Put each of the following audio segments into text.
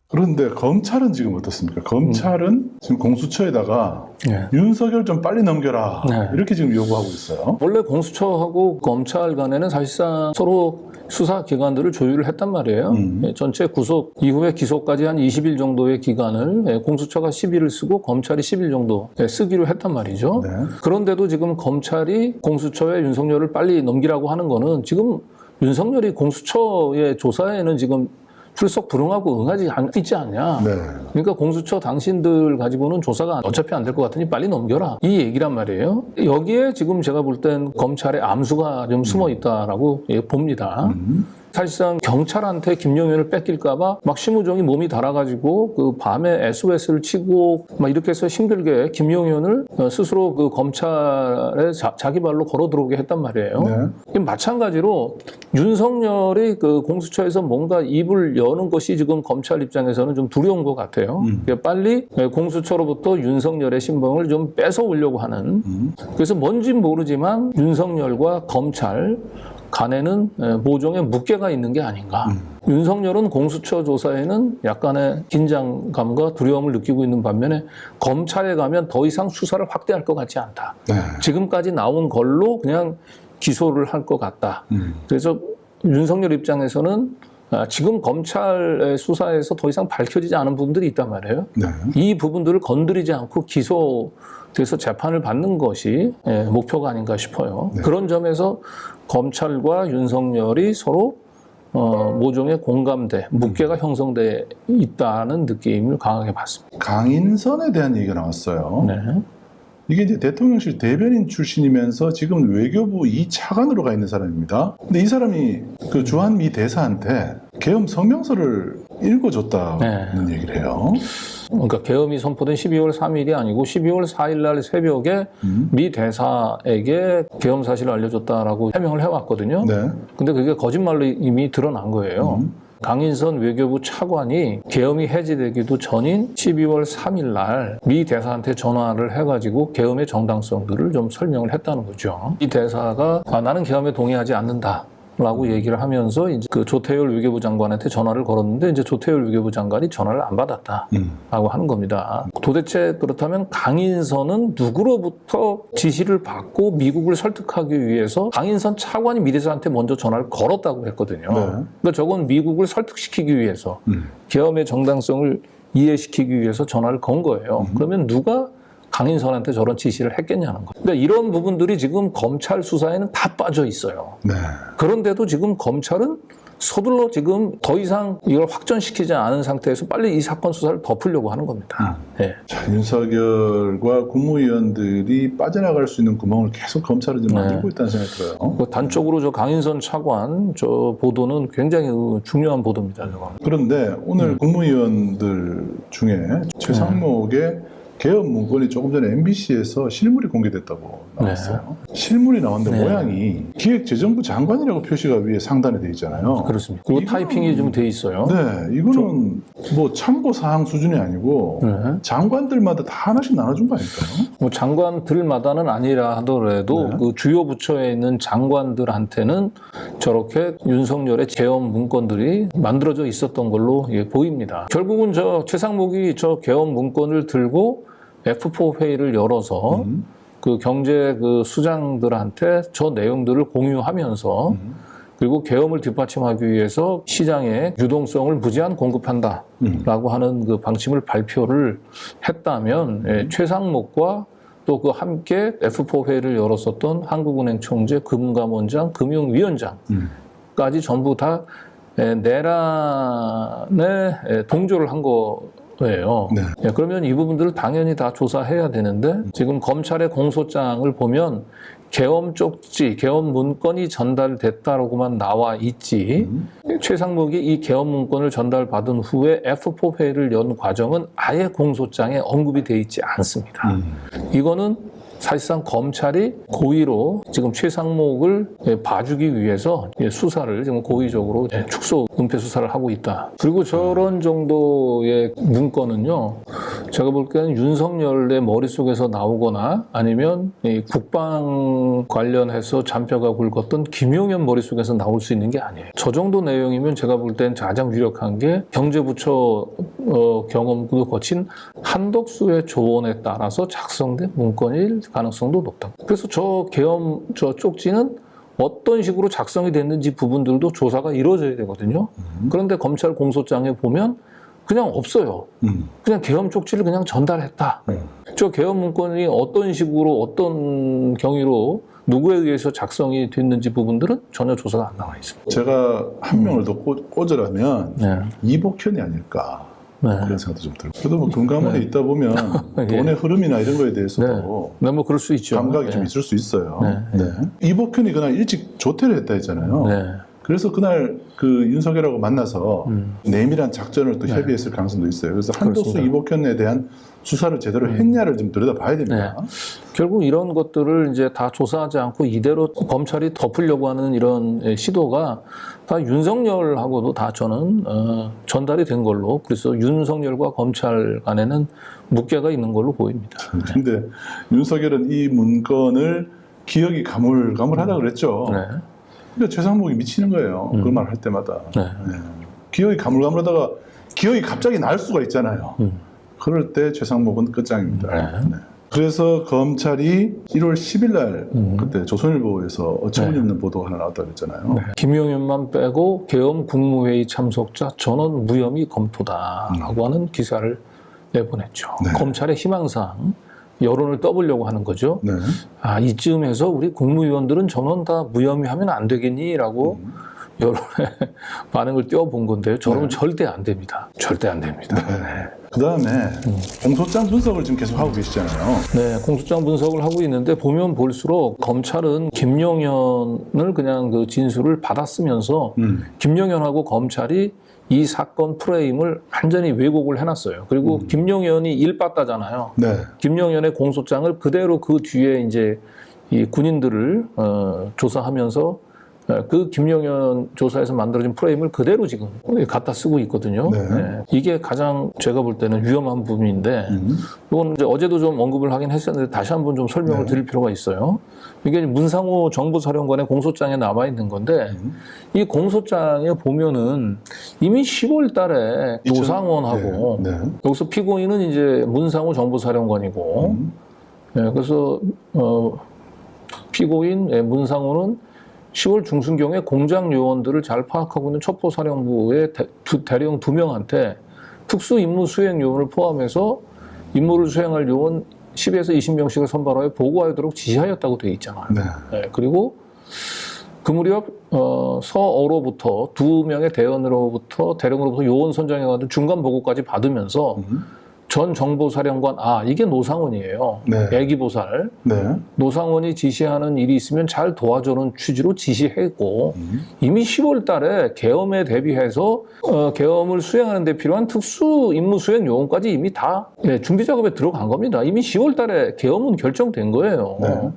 그런데 검찰은 지금 어떻습니까? 검찰은 지금 공수처에다가 윤석열 좀 빨리 넘겨라 이렇게 지금 요구하고 있어요. 원래 공수처하고 검찰 간에는 사실상 서로 수사기관들을 조율을 했단 말이에요. 전체 구속 이후에 기소까지 한 20일 정도의 기간을 공수처가 10일을 쓰고 검찰이 10일 정도 쓰기로 했단 말이죠. 그런데도 지금 검찰이 공수처에 윤석열을 빨리 넘기라고 하는 거는 지금 윤석열이 공수처의 조사에는 지금 출석 불응하고 응하지 있지 않냐. 그러니까 공수처 당신들 가지고는 조사가 어차피 안 될 것 같으니 빨리 넘겨라. 이 얘기란 말이에요. 여기에 지금 제가 볼 땐 검찰의 암수가 좀 숨어 있다라고 봅니다. 사실상 경찰한테 김용현을 뺏길까봐 막 심우정이 몸이 달아가지고 그 밤에 SOS를 치고 막 이렇게 해서 힘들게 김용현을 스스로 그 검찰에 자기 발로 걸어 들어오게 했단 말이에요. 마찬가지로 윤석열이 그 공수처에서 뭔가 입을 여는 것이 지금 검찰 입장에서는 좀 두려운 것 같아요. 빨리 공수처로부터 윤석열의 신봉을 좀 뺏어오려고 하는. 그래서 뭔지 모르지만 윤석열과 검찰 간에는 모종의 묵계가 있는 게 아닌가. 윤석열은 공수처 조사에는 약간의 긴장감과 두려움을 느끼고 있는 반면에 검찰에 가면 더 이상 수사를 확대할 것 같지 않다. 지금까지 나온 걸로 그냥 기소를 할 것 같다. 그래서 윤석열 입장에서는 지금 검찰 수사에서 더 이상 밝혀지지 않은 부분들이 있단 말이에요. 이 부분들을 건드리지 않고 기소돼서 재판을 받는 것이 목표가 아닌가 싶어요. 그런 점에서 검찰과 윤석열이 서로 모종의 공감대, 묵계가 형성돼 있다는 느낌을 강하게 받습니다. 강인선에 대한 얘기가 나왔어요. 이게 이제 대통령실 대변인 출신이면서 지금 외교부 2차관으로 가 있는 사람입니다. 근데 이 사람이 그 주한미 대사한테 계엄 성명서를 읽어줬다는 얘기를 해요. 그러니까 계엄이 선포된 12월 3일이 아니고 12월 4일 날 새벽에 미 대사에게 계엄 사실을 알려줬다라고 해명을 해왔거든요. 근데 그게 거짓말로 이미 드러난 거예요. 강인선 외교부 차관이 계엄이 해제되기도 전인 12월 3일 날 미 대사한테 전화를 해가지고 계엄의 정당성들을 좀 설명을 했다는 거죠. 이 대사가 나는 계엄에 동의하지 않는다. 라고 얘기를 하면서 이제 그 조태열 외교부 장관한테 전화를 걸었는데 이제 조태열 외교부 장관이 전화를 안 받았다라고 하는 겁니다. 도대체 그렇다면 강인선은 누구로부터 지시를 받고 미국을 설득하기 위해서 강인선 차관이 미 대사한테 먼저 전화를 걸었다고 했거든요. 그러니까 저건 미국을 설득시키기 위해서 계엄의 정당성을 이해시키기 위해서 전화를 건 거예요. 그러면 누가 강인선한테 저런 지시를 했겠냐는 거예요. 그러니까 이런 부분들이 지금 검찰 수사에는 다 빠져 있어요. 그런데도 지금 검찰은 서둘러 지금 더 이상 이걸 확전시키지 않은 상태에서 빨리 이 사건 수사를 덮으려고 하는 겁니다. 자, 윤석열과 국무위원들이 빠져나갈 수 있는 구멍을 계속 검찰은 좀 만들고 있다는 생각이 들어요. 단적으로 저 강인선 차관 저 보도는 굉장히 중요한 보도입니다. 저거. 그런데 오늘 국무위원들 중에 최상목의 계엄 문건이 조금 전에 MBC에서 실물이 공개됐다고 나왔어요. 실물이 나왔는데 모양이 기획재정부 장관이라고 표시가 위에 상단에 돼 있잖아요. 그렇습니다. 그 타이핑이 좀 돼 있어요. 이거는 뭐 참고 사항 수준이 아니고 장관들마다 다 하나씩 나눠준 거 아닐까요? 뭐 장관들마다는 아니라 하더라도 그 주요 부처에 있는 장관들한테는 저렇게 윤석열의 계엄 문건들이 만들어져 있었던 걸로 보입니다. 결국은 저 최상목이 저 계엄 문건을 들고 F4 회의를 열어서 그 경제 그 수장들한테 저 내용들을 공유하면서 그리고 계엄을 뒷받침하기 위해서 시장에 유동성을 무제한 공급한다라고 하는 그 방침을 발표를 했다면 최상목과 또 그 함께 F4 회의를 열었었던 한국은행 총재, 금감원장, 금융위원장까지 전부 다 내란에 동조를 한 거예요. 그러면 이 부분들을 당연히 다 조사해야 되는데 지금 검찰의 공소장을 보면 계엄 쪽지, 계엄 문건이 전달됐다라고만 나와 있지 최상목이 이 계엄 문건을 전달받은 후에 F4 회의를 연 과정은 아예 공소장에 언급이 돼 있지 않습니다. 이거는 사실상 검찰이 고의로 지금 최상목을 봐주기 위해서 수사를 지금 고의적으로 축소 은폐 수사를 하고 있다. 그리고 저런 정도의 문건은요, 제가 볼 때는 윤석열의 머릿속에서 나오거나 아니면 국방 관련해서 잔뼈가 굵었던 김용현 머릿속에서 나올 수 있는 게 아니에요. 저 정도 내용이면 제가 볼 때는 가장 유력한 게 경제부처 경험도 거친 한덕수의 조언에 따라서 작성된 문건일 가능성도 높다. 그래서 저 쪽지는 어떤 식으로 작성이 됐는지 부분들도 조사가 이루어져야 되거든요. 그런데 검찰 공소장에 보면 그냥 없어요. 그냥 계엄 쪽지를 그냥 전달했다. 저 계엄 문건이 어떤 식으로 어떤 경위로 누구에 의해서 작성이 됐는지 부분들은 전혀 조사가 안 나와 있습니다. 제가 한 명을 더 꽂으라면 네. 이복현이 아닐까 네. 그런 생각도 좀 들고. 그래도 뭐 금감원에 있다 보면 예. 돈의 흐름이나 이런 거에 대해서도 네, 뭐 그럴 수 있죠. 감각이 좀 네. 있을 수 있어요. 네. 네. 이복현이 그날 일찍 조퇴를 했다 했잖아요. 네. 그래서 그날 그 윤석열하고 만나서 내밀한 작전을 또 협의했을 가능성도 있어요. 그래서 한덕수 그렇습니다. 이복현에 대한 수사를 제대로 했냐를 좀 들여다봐야 됩니다. 결국 이런 것들을 이제 다 조사하지 않고 이대로 검찰이 덮으려고 하는 이런 시도가 다 윤석열하고도 다 저는 전달이 된 걸로, 그래서 윤석열과 검찰 간에는 묵계가 있는 걸로 보입니다. 근데 윤석열은 이 문건을 기억이 가물가물하다 그랬죠. 네. 그러니까 최상목이 미치는 거예요. 그 말 할 때마다. 네. 네. 기억이 가물가물하다가 기억이 갑자기 날 수가 있잖아요. 그럴 때 최상목은 끝장입니다. 네. 그래서 검찰이 1월 10일 날 그때 조선일보에서 어처구니없는 보도가 하나 나왔다고 했잖아요. 네. 김용현만 빼고 계엄 국무회의 참석자 전원 무혐의 검토다라고 하는 기사를 내보냈죠. 네. 검찰의 희망사항, 여론을 떠보려고 하는 거죠. 네. 아, 이쯤에서 우리 국무위원들은 전원 다 무혐의하면 안 되겠니라고 여론의 반응을 띄워본 건데요. 저는 절대 안 됩니다. 절대 안 됩니다. 그 다음에 공소장 분석을 지금 계속 하고 계시잖아요. 네, 공소장 분석을 하고 있는데 보면 볼수록 검찰은 김용현을 그냥 그 진술을 받았으면서 김용현하고 검찰이 이 사건 프레임을 완전히 왜곡을 해놨어요. 그리고 김용현이 일빠따잖아요. 네. 김용현의 공소장을 그대로 그 뒤에 이제 이 군인들을 조사하면서 그 김용현 조사에서 만들어진 프레임을 그대로 지금 갖다 쓰고 있거든요. 네. 네. 이게 가장 제가 볼 때는 위험한 부분인데, 이건 이제 어제도 좀 언급을 하긴 했었는데 다시 한번 좀 설명을 드릴 필요가 있어요. 이게 문상호 정보사령관의 공소장에 남아 있는 건데, 이 공소장에 보면은 이미 10월 달에 노상원하고 여기서 피고인은 이제 문상호 정보사령관이고, 그래서 피고인 문상호는 10월 중순경에 공장 요원들을 잘 파악하고 있는 첩보사령부의 대령 2명한테 특수 임무 수행 요원을 포함해서 임무를 수행할 요원 10에서 20명씩을 선발하여 보고하도록 지시하였다고 되어 있잖아요. 네, 그리고 그 무렵 서어로부터 2명의 대령으로부터 요원 선정에 관한 중간 보고까지 받으면서 전 정보사령관, 이게 노상원이에요. 애기보살. 노상원이 지시하는 일이 있으면 잘 도와주는 취지로 지시했고, 이미 10월 달에 계엄에 대비해서 계엄을 수행하는 데 필요한 특수 임무 수행 요원까지 이미 다 준비 작업에 들어간 겁니다. 이미 10월 달에 계엄은 결정된 거예요.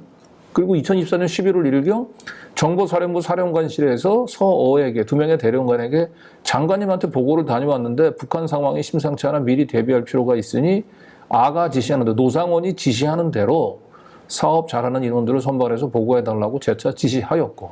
그리고 2024년 11월 1일경 정보사령부 사령관실에서 서어에게 2명의 대령관에게 장관님한테 보고를 다녀왔는데 북한 상황이 심상치 않아 미리 대비할 필요가 있으니 아가 지시하는데 노상원이 지시하는 대로 사업 잘하는 인원들을 선발해서 보고해달라고 재차 지시하였고,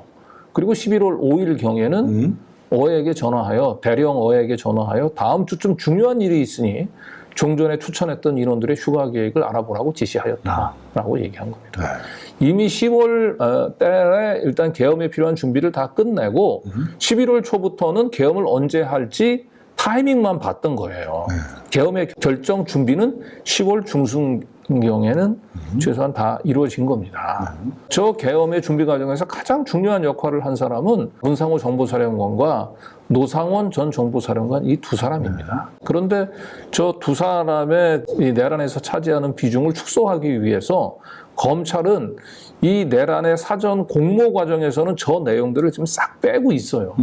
그리고 11월 5일경에는 어에게 전화하여 대령 어에게 전화하여 다음 주쯤 중요한 일이 있으니 종전에 추천했던 인원들의 휴가 계획을 알아보라고 지시하였다라고 얘기한 겁니다. 이미 10월 달에 일단 계엄에 필요한 준비를 다 끝내고 11월 초부터는 계엄을 언제 할지 타이밍만 봤던 거예요. 계엄의 결정 준비는 10월 중순경에는 최소한 다 이루어진 겁니다. 저 계엄의 준비 과정에서 가장 중요한 역할을 한 사람은 문상호 정보사령관과 노상원 전 정보사령관 이 두 사람입니다. 그런데 저 두 사람의 이 내란에서 차지하는 비중을 축소하기 위해서 검찰은 이 내란의 사전 공모 과정에서는 저 내용들을 지금 싹 빼고 있어요.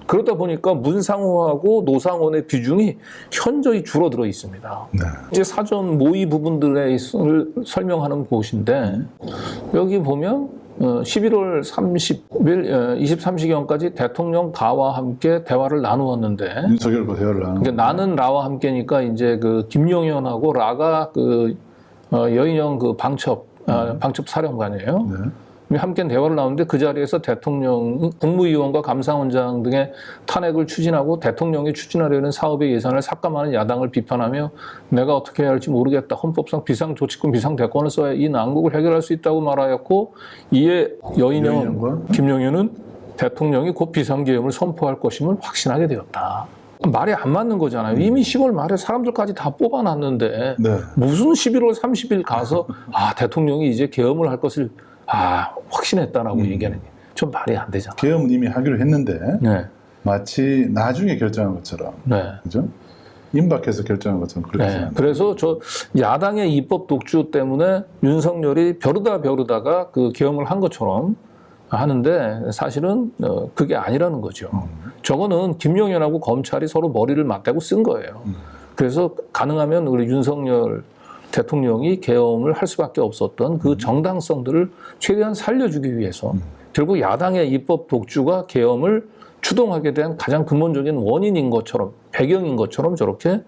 그러다 보니까 문상호하고 노상원의 비중이 현저히 줄어들어 있습니다. 이제 사전 모의 부분들을 설명하는 곳인데, 여기 보면 11월 30일 23시경까지 대통령 가와 함께 대화를 나누었는데, 윤석열과 대화를 나누고, 그러니까 나는 라와 함께니까 이제 그 김용현하고 라가 그 여인형 그 방첩 사령관이에요. 함께 대화를 나누는데 그 자리에서 대통령, 국무위원과 감사원장 등의 탄핵을 추진하고 대통령이 추진하려는 사업의 예산을 삭감하는 야당을 비판하며 내가 어떻게 해야 할지 모르겠다. 헌법상 비상조치권, 비상대권을 써야 이 난국을 해결할 수 있다고 말하였고 이에 여인영, 김영윤은 대통령이 곧 비상계엄을 선포할 것임을 확신하게 되었다. 말이 안 맞는 거잖아요. 이미 10월 말에 사람들까지 다 뽑아놨는데 네. 무슨 11월 30일 가서 대통령이 이제 계엄을 할 것을 확신했다라고 얘기하는 게 좀 말이 안 되잖아요. 계엄은 이미 하기로 했는데 네. 마치 나중에 결정한 것처럼, 네. 그죠? 임박해서 결정한 것처럼 그렇게 네. 그래서 저 야당의 입법 독주 때문에 윤석열이 벼르다가 그 계엄을 한 것처럼 하는데 사실은 그게 아니라는 거죠. 저거는 김용현하고 검찰이 서로 머리를 맞대고 쓴 거예요. 그래서 가능하면 우리 윤석열 대통령이 계엄을 할 수밖에 없었던 그 정당성들을 최대한 살려주기 위해서 결국 야당의 입법 독주가 계엄을 추동하게 된 가장 근본적인 원인인 것처럼, 배경인 것처럼 저렇게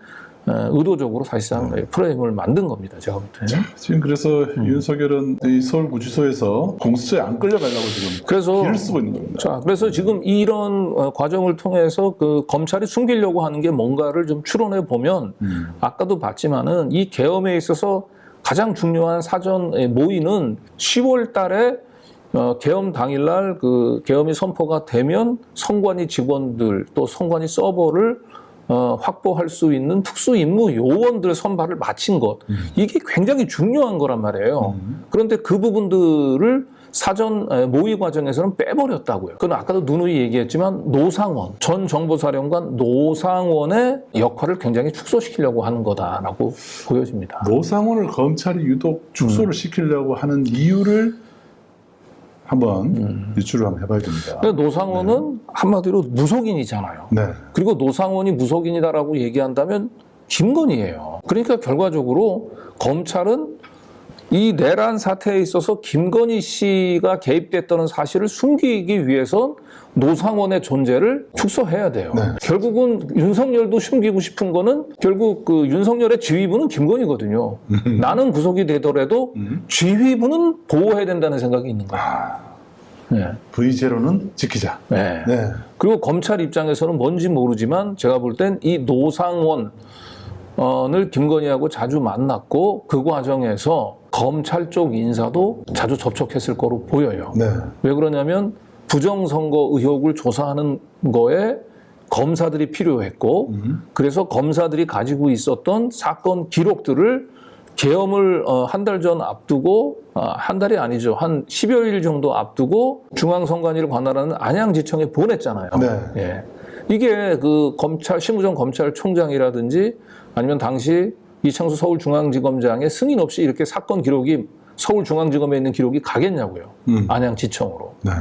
의도적으로 사실상 프레임을 만든 겁니다. 제가 볼 때는. 지금 그래서 윤석열은 이 서울구치소에서 공수처에 안 끌려가려고 지금 그래서 길을 쓰고 있는 겁니다. 자, 그래서 지금 이런 과정을 통해서 그 검찰이 숨기려고 하는 게 뭔가를 좀 추론해 보면 아까도 봤지만은 이 계엄에 있어서 가장 중요한 사전 모의는 10월 달에 계엄 당일날 그 계엄이 선포가 되면 선관위 직원들 또 선관위 서버를 확보할 수 있는 특수임무 요원들 선발을 마친 것. 이게 굉장히 중요한 거란 말이에요. 그런데 그 부분들을 사전 모의 과정에서는 빼버렸다고요. 그건 아까도 누누이 얘기했지만 노상원, 전 정보사령관 노상원의 역할을 굉장히 축소시키려고 하는 거다라고 보여집니다. 노상원을 검찰이 유독 축소를 시키려고 하는 이유를 한번 유추를 한번 해봐야 됩니다. 노상원은 한마디로 무속인이잖아요. 네. 그리고 노상원이 무속인이다라고 얘기한다면 김건희예요. 그러니까 결과적으로 검찰은 이 내란 사태에 있어서 김건희 씨가 개입됐다는 사실을 숨기기 위해선 노상원의 존재를 축소해야 돼요. 네. 결국은 윤석열도 숨기고 싶은 거는 결국 그 윤석열의 지휘부는 김건희거든요. 나는 구속이 되더라도 지휘부는 보호해야 된다는 생각이 있는 거예요. 네. V0는 지키자. 네. 네. 그리고 검찰 입장에서는 뭔지 모르지만 제가 볼 땐 이 노상원을 김건희하고 자주 만났고 그 과정에서 검찰 쪽 인사도 자주 접촉했을 거로 보여요. 네. 왜 그러냐면 부정선거 의혹을 조사하는 거에 검사들이 필요했고 그래서 검사들이 가지고 있었던 사건 기록들을 계엄을 한 달 전 앞두고 한 달이 아니죠. 한 10여일 정도 앞두고 중앙선관위를 관할하는 안양지청에 보냈잖아요. 네. 예. 이게 그 검찰 심우정 검찰총장이라든지 아니면 당시 이창수 서울중앙지검장의 승인 없이 이렇게 사건 기록이 서울중앙지검에 있는 기록이 가겠냐고요. 안양지청으로. 네.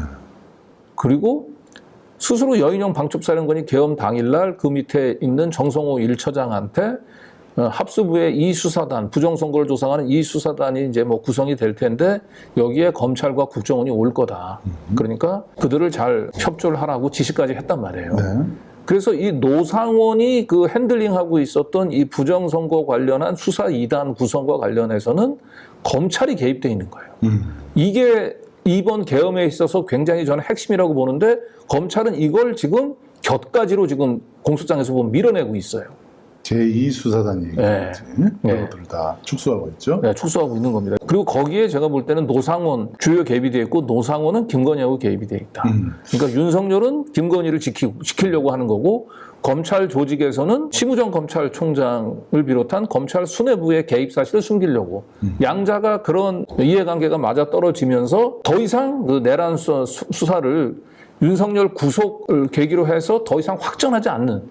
그리고 스스로 여인영 방첩사령관이 계엄 당일날 그 밑에 있는 정성호 1처장한테 합수부의 이 수사단, 부정선거를 조사하는 이 수사단이 이제 뭐 구성이 될 텐데 여기에 검찰과 국정원이 올 거다. 그러니까 그들을 잘 협조를 하라고 지시까지 했단 말이에요. 네. 그래서 이 노상원이 그 핸들링하고 있었던 이 부정선거 관련한 수사 2단 구성과 관련해서는 검찰이 개입되어 있는 거예요. 이게 이번 계엄에 있어서 굉장히 저는 핵심이라고 보는데 검찰은 이걸 지금 곁가지로 지금 공소장에서 보면 밀어내고 있어요. 제2수사단 얘기겠지. 네. 그것들을 다 축소하고 있죠. 네, 축소하고 있는 겁니다. 그리고 거기에 제가 볼 때는 노상원 주요 개입이 되어 있고 노상원은 김건희하고 개입이 되어 있다. 그러니까 윤석열은 김건희를 지키려고 하는 거고 검찰 조직에서는 심우정 검찰총장을 비롯한 검찰 수뇌부의 개입 사실을 숨기려고 양자가 그런 이해관계가 맞아떨어지면서 더 이상 그 내란 수사를 윤석열 구속을 계기로 해서 더 이상 확전하지 않는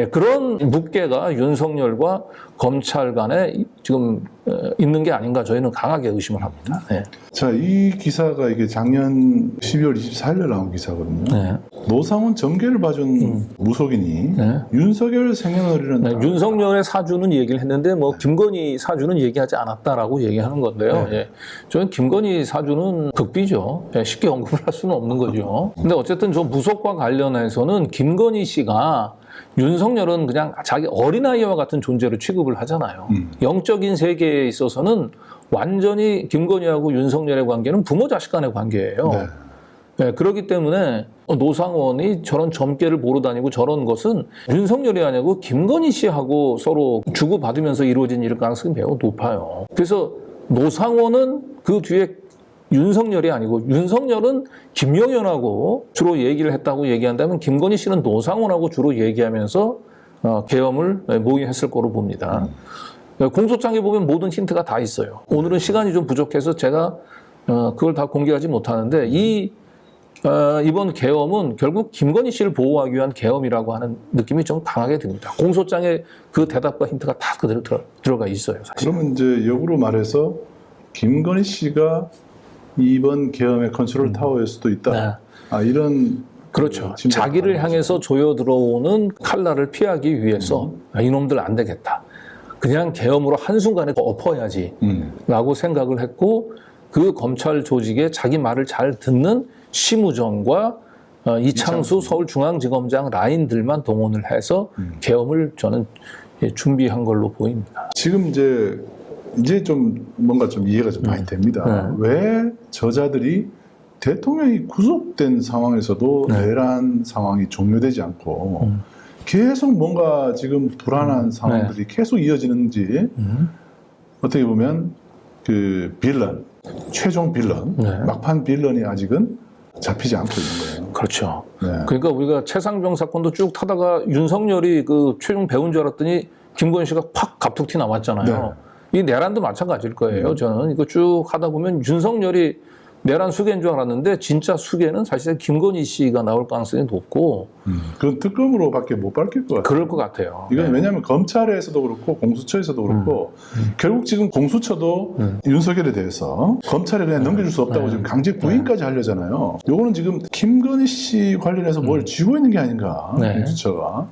그런 묵계가 윤석열과 검찰 간에 지금 있는 게 아닌가 저희는 강하게 의심을 합니다. 네. 자, 이 기사가 이게 작년 12월 24일에 나온 기사거든요. 네. 노상원 정계를 봐준 무속인이 윤석열 생년월일은 네, 윤석열의 사주는 얘기를 했는데 뭐 김건희 사주는 얘기하지 않았다라고 얘기하는 건데요. 예. 저는 김건희 사주는 극비죠. 예, 쉽게 언급을 할 수는 없는 거죠. 근데 어쨌든 저 무속과 관련해서는 김건희 씨가 윤석열은 그냥 자기 어린아이와 같은 존재로 취급을 하잖아요. 영적인 세계에 있어서는 완전히 김건희하고 윤석열의 관계는 부모 자식 간의 관계예요. 네. 네, 그렇기 때문에 노상원이 저런 점괘를 보러 다니고 저런 것은 윤석열이 아니고 김건희 씨하고 서로 주고받으면서 이루어진 일일 가능성이 매우 높아요. 그래서 노상원은 그 뒤에 윤석열이 아니고 윤석열은 김용현하고 주로 얘기를 했다고 얘기한다면 김건희 씨는 노상원하고 주로 얘기하면서 계엄을 모의했을 거로 봅니다. 공소장에 보면 모든 힌트가 다 있어요. 오늘은 시간이 좀 부족해서 제가 그걸 다 공개하지 못하는데 이번 계엄은 결국 김건희 씨를 보호하기 위한 계엄이라고 하는 느낌이 좀 강하게 듭니다. 공소장에 그 대답과 힌트가 다 그대로 들어가 있어요. 사실. 그러면 이제 역으로 말해서 김건희 씨가 이번 계엄의 컨트롤 타워일 수도 있다. 네. 이런 그렇죠. 자기를 향해서 조여 들어오는 칼날을 피하기 위해서 이놈들 안 되겠다. 그냥 계엄으로 한순간에 엎어야지 라고 생각을 했고 그 검찰 조직에 자기 말을 잘 듣는 심우정과 이창수 서울중앙지검장 라인들만 동원을 해서 계엄을 저는 준비한 걸로 보입니다. 지금 이제 좀 뭔가 좀 이해가 좀 많이 됩니다. 왜 저자들이 대통령이 구속된 상황에서도 내란 상황이 종료되지 않고 계속 뭔가 지금 불안한 상황들이 계속 이어지는지 어떻게 보면 그 빌런, 최종 빌런, 막판 빌런이 아직은 잡히지 않고 있는 거예요. 그렇죠. 네. 그러니까 우리가 최상병 사건도 쭉 타다가 윤석열이 그 최종 배운 줄 알았더니 김건희 씨가 팍 갑툭튀 나왔잖아요. 이 내란도 마찬가지일 거예요. 저는 이거 쭉 하다 보면 윤석열이 내란 수괴인 줄 알았는데 진짜 수괴는 사실 김건희 씨가 나올 가능성이 높고 그건 특검으로밖에 못 밝힐 것 같아요. 그럴 것 같아요. 이건 왜냐하면 검찰에서도 그렇고 공수처에서도 그렇고 결국 지금 공수처도 윤석열에 대해서 검찰에 그냥 넘겨줄 수 없다고 지금 강제 구인까지 하려잖아요. 요거는 지금 김건희 씨 관련해서 뭘 쥐고 있는 게 아닌가 공수처가.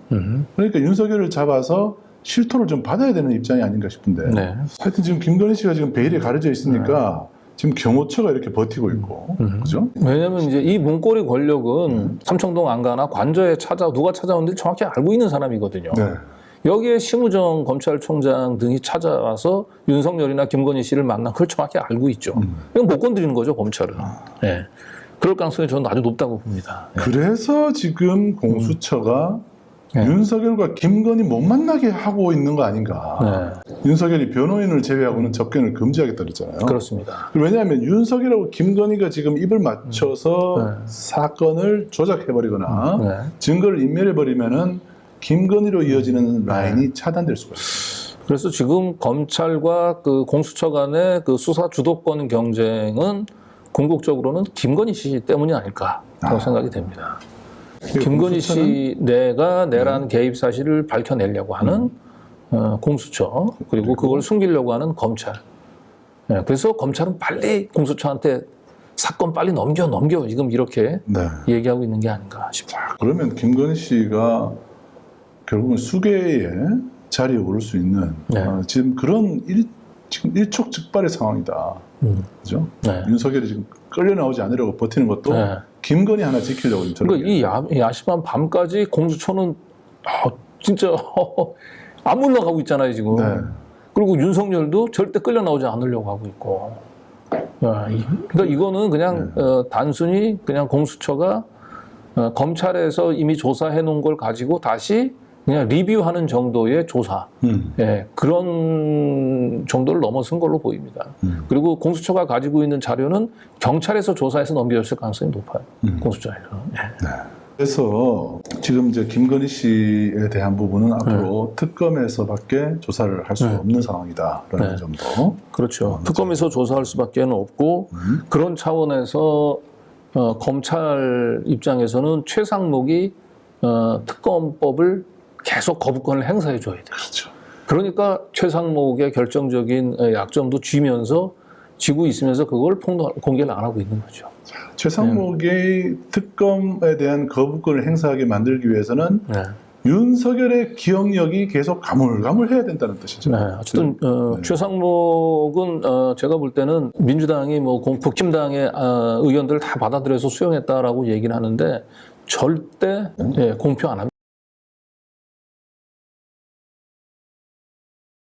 그러니까 윤석열을 잡아서 실토를 좀 받아야 되는 입장이 아닌가 싶은데 하여튼 지금 김건희 씨가 지금 베일에 가려져 있으니까 지금 경호처가 이렇게 버티고 있고, 그죠? 왜냐하면 이제 이 문고리 권력은 삼청동 안가나 관저에 누가 찾아오는지 정확히 알고 있는 사람이거든요. 여기에 심우정 검찰총장 등이 찾아와서 윤석열이나 김건희 씨를 만난 걸 정확히 알고 있죠. 이건 못 건드리는 거죠, 검찰은. 네. 그럴 가능성이 저는 아주 높다고 봅니다. 그래서 지금 공수처가 윤석열과 김건희 못 만나게 하고 있는 거 아닌가. 윤석열이 변호인을 제외하고는 접견을 금지하겠다 그랬잖아요. 그렇습니다. 왜냐하면 윤석열하고 김건희가 지금 입을 맞춰서 사건을 조작해버리거나 증거를 인멸해버리면은 김건희로 이어지는 라인이 차단될 수가 있어요. 그래서 지금 검찰과 그 공수처 간의 그 수사 주도권 경쟁은 궁극적으로는 김건희 씨 때문이 아닐까라고 생각이 됩니다. 김건희 씨 내가 내란 개입 사실을 밝혀내려고 하는 공수처 그리고 그걸 숨기려고 하는 검찰. 그래서 검찰은 빨리 공수처한테 사건 빨리 넘겨 지금 이렇게 얘기하고 있는 게 아닌가 싶어요. 그러면 김건희 씨가 결국은 수계의 자리에 오를 수 있는 지금 그런 지금 일촉즉발의 상황이다. 그죠? 윤석열이 지금 끌려 나오지 않으려고 버티는 것도 김건희 하나 지키려고. 그러니까 이 야심한 밤까지 공수처는 진짜 안 물러가고 있잖아요 지금. 그리고 윤석열도 절대 끌려 나오지 않으려고 하고 있고. 그러니까 이거는 그냥 단순히 그냥 공수처가 검찰에서 이미 조사해 놓은 걸 가지고 다시 그냥 리뷰하는 정도의 조사, 그런 정도를 넘어선 걸로 보입니다. 그리고 공수처가 가지고 있는 자료는 경찰에서 조사해서 넘겨줬을 가능성이 높아요. 공수처에서. 그래서 지금 이제 김건희 씨에 대한 부분은 앞으로 특검에서밖에 조사를 할 수 없는 상황이다라는 점도. 그렇죠. 특검에서 조사할 수밖에 없고 그런 차원에서 검찰 입장에서는 최상목이 특검법을 계속 거부권을 행사해 줘야 돼요. 그렇죠. 그러니까 최상목의 결정적인 약점도 쥐고 있으면서 그걸 공개를 안 하고 있는 거죠. 최상목의 특검에 대한 거부권을 행사하게 만들기 위해서는 윤석열의 기억력이 계속 가물가물해야 된다는 뜻이죠. 어쨌든 최상목은 제가 볼 때는 민주당이 뭐 국힘당의 의견들을 다 받아들여서 수용했다라고 얘기를 하는데 절대 공표 안 합니다.